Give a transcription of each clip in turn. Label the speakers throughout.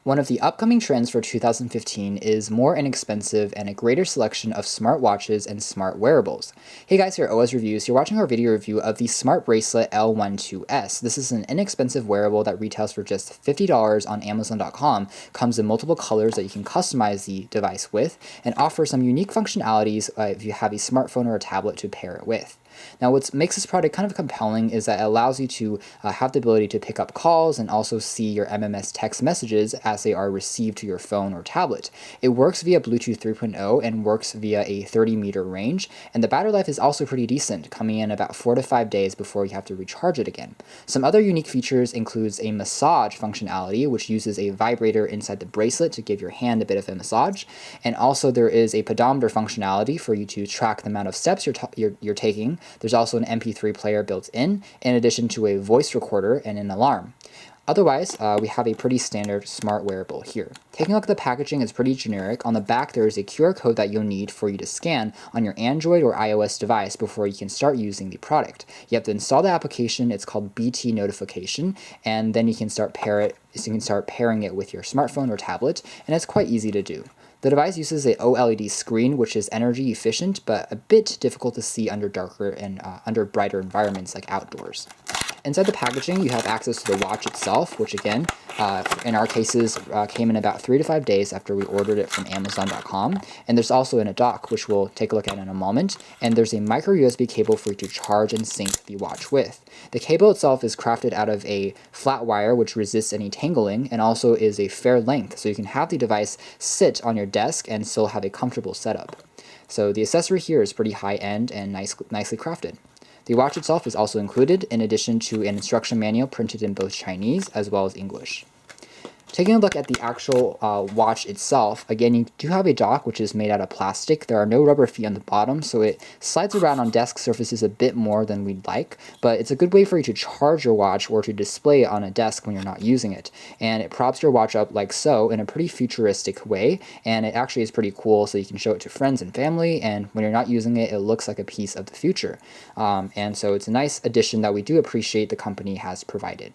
Speaker 1: One of the upcoming trends for 2015 is more inexpensive and a greater selection of smartwatches and smart wearables. Hey guys, here at OS Reviews. You're watching our video review of the Smart Bracelet L12S. This is an inexpensive wearable that retails for just $50 on Amazon.com, comes in multiple colors that you can customize the device with, and offers some unique functionalities if you have a smartphone or a tablet to pair it with. Now, what makes this product kind of compelling is that it allows you to have the ability to pick up calls and also see your Sms Text Messages as they are received to your phone or tablet. It works via Bluetooth 3.0 and works via a 30-meter range, and the battery life is also pretty decent, coming in about 4 to 5 days before you have to recharge it again. Some other unique features includes a massage functionality, which uses a vibrator inside the bracelet to give your hand a bit of a massage, and also there is a pedometer functionality for you to track the amount of steps you're taking. There's also an MP3 player built in addition to a voice recorder and an alarm. Otherwise, we have a pretty standard smart wearable here. Taking a look at the packaging, it's pretty generic. On the back, there is a QR code that you'll need for you to scan on your Android or iOS device before you can start using the product. You have to install the application. It's called BT Notification, and then you can start pairing it with your smartphone or tablet, and it's quite easy to do. The device uses an OLED screen, which is energy efficient, but a bit difficult to see under darker and under brighter environments like outdoors. Inside the packaging, you have access to the watch itself, which again, in our cases, came in about 3 to 5 days after we ordered it from Amazon.com. And there's also a dock, which we'll take a look at in a moment. And there's a micro USB cable for you to charge and sync the watch with. The cable itself is crafted out of a flat wire, which resists any tangling, and also is a fair length, so you can have the device sit on your desk and still have a comfortable setup. So the accessory here is pretty high-end and nicely crafted. The watch itself is also included, in addition to an instruction manual printed in both Chinese as well as English. Taking a look at the actual watch itself, again, you do have a dock which is made out of plastic. There are no rubber feet on the bottom, so it slides around on desk surfaces a bit more than we'd like, but it's a good way for you to charge your watch or to display it on a desk when you're not using it. And it props your watch up like so in a pretty futuristic way, and it actually is pretty cool, so you can show it to friends and family, and when you're not using it, it looks like a piece of the future. And so it's a nice addition that we do appreciate the company has provided.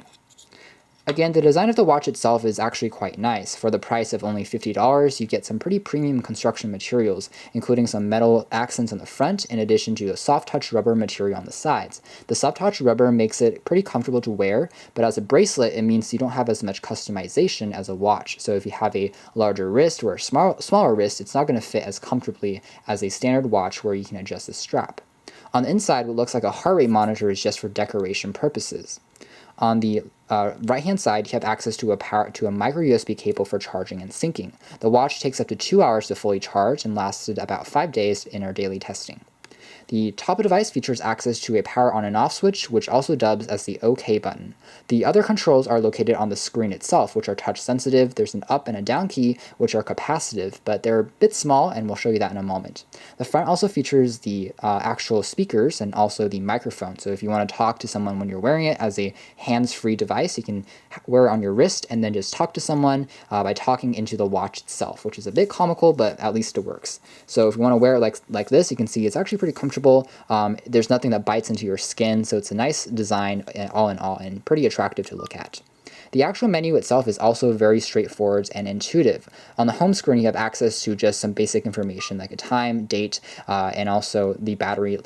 Speaker 1: Again, the design of the watch itself is actually quite nice. For the price of only $50, you get some pretty premium construction materials, including some metal accents on the front, in addition to a soft touch rubber material on the sides. The soft touch rubber makes it pretty comfortable to wear, but as a bracelet, it means you don't have as much customization as a watch. So if you have a larger wrist or a smaller wrist, it's not going to fit as comfortably as a standard watch where you can adjust the strap. On the inside, what looks like a heart rate monitor is just for decoration purposes. On the right-hand side, you have access to a micro USB cable for charging and syncing. The watch takes up to 2 hours to fully charge and lasted about 5 days in our daily testing. The top of the device features access to a power on and off switch, which also dubs as the OK button. The other controls are located on the screen itself, which are touch sensitive. There's an up and a down key, which are capacitive, but they're a bit small, and we'll show you that in a moment. The front also features the actual speakers and also the microphone. So if you want to talk to someone when you're wearing it as a hands-free device, you can wear it on your wrist and then just talk to someone by talking into the watch itself, which is a bit comical, but at least it works. So if you want to wear it like this, you can see it's actually pretty comfortable. There's nothing that bites into your skin, so it's a nice design all in all and pretty attractive to look at. The actual menu itself is also very straightforward and intuitive. On the home screen, you have access to just some basic information like a time, date, and also the battery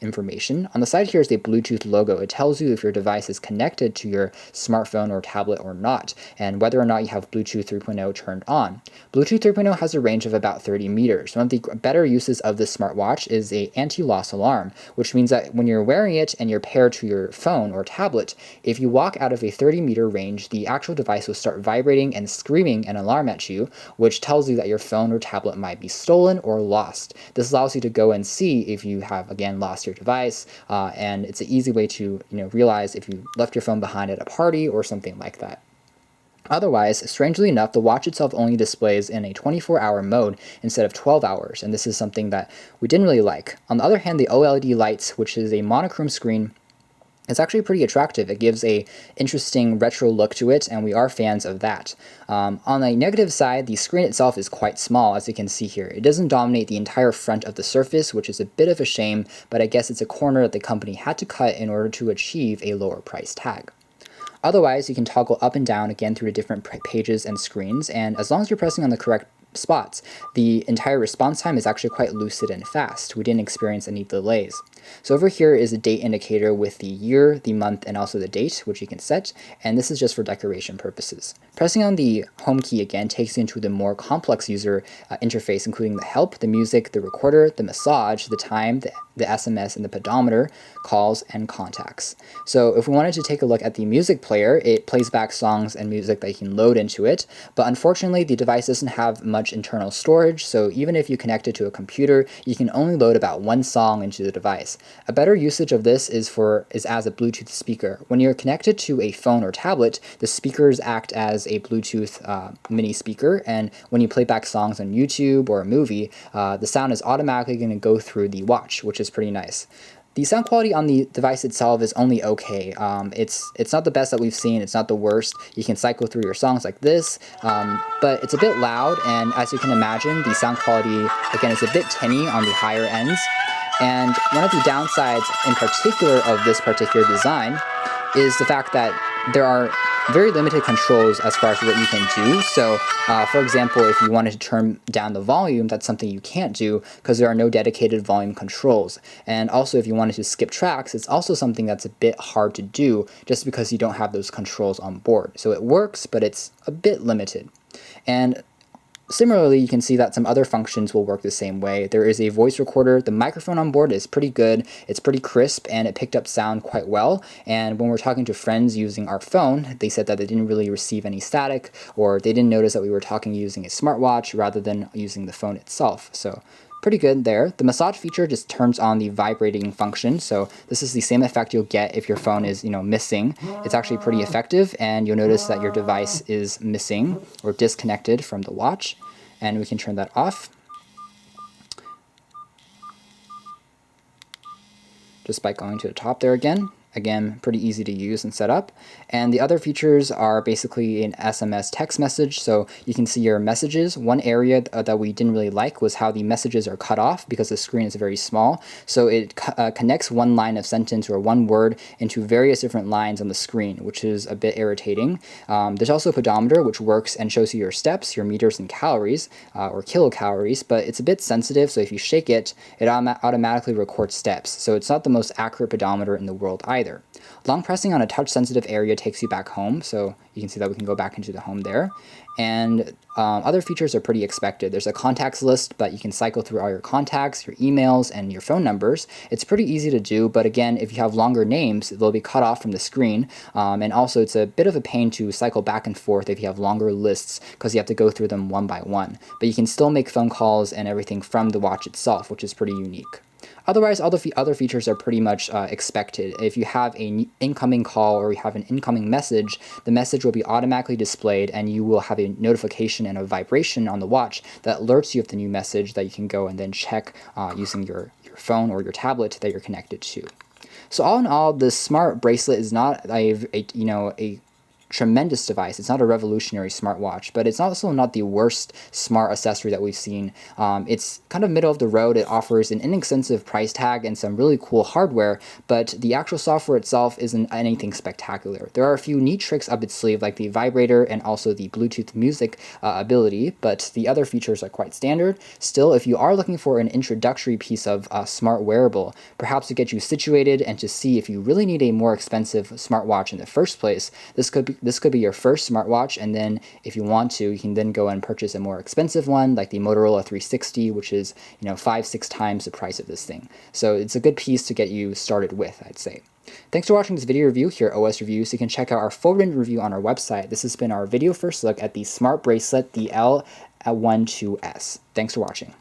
Speaker 1: information. On the side here is the Bluetooth logo. It tells you if your device is connected to your smartphone or tablet or not, and whether or not you have Bluetooth 3.0 turned on. Bluetooth 3.0 has a range of about 30 meters. One of the better uses of this smartwatch is a anti-loss alarm, which means that when you're wearing it and you're paired to your phone or tablet, if you walk out of a 30-meter range, the actual device will start vibrating and screaming an alarm at you, which tells you that your phone or tablet might be stolen or lost. This allows you to go and see if you have, again, lost your device, and it's an easy way to realize if you left your phone behind at a party or something like that. Otherwise, strangely enough, the watch itself only displays in a 24-hour mode instead of 12 hours, and this is something that we didn't really like. On the other hand, the OLED lights, which is a monochrome screen, it's actually pretty attractive. It gives a interesting retro look to it, and we are fans of that. On the negative side, the screen itself is quite small, as you can see here. It doesn't dominate the entire front of the surface, which is a bit of a shame, but I guess it's a corner that the company had to cut in order to achieve a lower price tag. Otherwise, you can toggle up and down again through the different pages and screens, and as long as you're pressing on the correct spots, the entire response time is actually quite lucid and fast. We didn't experience any delays. So over here is a date indicator with the year, the month, and also the date, which you can set, and this is just for decoration purposes. Pressing on the home key again takes you into the more complex user interface, including the help, the music, the recorder, the massage, the time, the SMS, and the pedometer, calls, and contacts. So if we wanted to take a look at the music player, it plays back songs and music that you can load into it, but unfortunately the device doesn't have much internal storage, so even if you connect it to a computer, you can only load about one song into the device. A better usage of this is as a Bluetooth speaker. When you're connected to a phone or tablet, the speakers act as a Bluetooth mini speaker, and when you play back songs on YouTube or a movie, the sound is automatically going to go through the watch, which is pretty nice. The sound quality on the device itself is only okay. It's not the best that we've seen, it's not the worst. You can cycle through your songs like this, but it's a bit loud, and as you can imagine, the sound quality, again, is a bit tinny on the higher ends. And one of the downsides in particular of this particular design is the fact that there are very limited controls as far as what you can do. So for example, if you wanted to turn down the volume, that's something you can't do because there are no dedicated volume controls. And also if you wanted to skip tracks, it's also something that's a bit hard to do just because you don't have those controls on board. So it works, but it's a bit limited. And similarly, you can see that some other functions will work the same way. There is a voice recorder. The microphone on board is pretty good. It's pretty crisp, and it picked up sound quite well. And when we're talking to friends using our phone, they said that they didn't really receive any static, or they didn't notice that we were talking using a smartwatch rather than using the phone itself. So pretty good there. The massage feature just turns on the vibrating function, so this is the same effect you'll get if your phone is, missing. It's actually pretty effective, and you'll notice that your device is missing or disconnected from the watch, and we can turn that off just by going to the top there again. Again, pretty easy to use and set up. And the other features are basically an SMS text message, so you can see your messages. One area that we didn't really like was how the messages are cut off because the screen is very small. So it connects one line of sentence or one word into various different lines on the screen, which is a bit irritating. There's also a pedometer, which works and shows you your steps, your meters and calories, or kilocalories, but it's a bit sensitive, so if you shake it, it automatically records steps. So it's not the most accurate pedometer in the world either. Long pressing on a touch-sensitive area takes you back home, so you can see that we can go back into the home there. And other features are pretty expected. There's a contacts list, but you can cycle through all your contacts, your emails, and your phone numbers. It's pretty easy to do, but again, if you have longer names, they'll be cut off from the screen. And also, it's a bit of a pain to cycle back and forth if you have longer lists, because you have to go through them one by one. But you can still make phone calls and everything from the watch itself, which is pretty unique. Otherwise, all the other features are pretty much expected. If you have an incoming call or you have an incoming message, the message will be automatically displayed, and you will have a notification and a vibration on the watch that alerts you of the new message that you can go and then check using your phone or your tablet that you're connected to. So all in all, the Smart Bracelet is not a tremendous device. It's not a revolutionary smartwatch, but it's also not the worst smart accessory that we've seen. It's kind of middle of the road. It offers an inexpensive price tag and some really cool hardware, but the actual software itself isn't anything spectacular. There are a few neat tricks up its sleeve, like the vibrator and also the Bluetooth music ability, but the other features are quite standard. Still, if you are looking for an introductory piece of smart wearable, perhaps to get you situated and to see if you really need a more expensive smartwatch in the first place, this could be your first smartwatch, and then if you want to, you can then go and purchase a more expensive one like the Motorola 360, which is 5-6 times the price of this thing. So it's a good piece to get you started with, I'd say. Thanks for watching this video review here at OS Reviews. You can check out our full written review on our website. This has been our video first look at the Smart Bracelet, the L12S. Thanks for watching.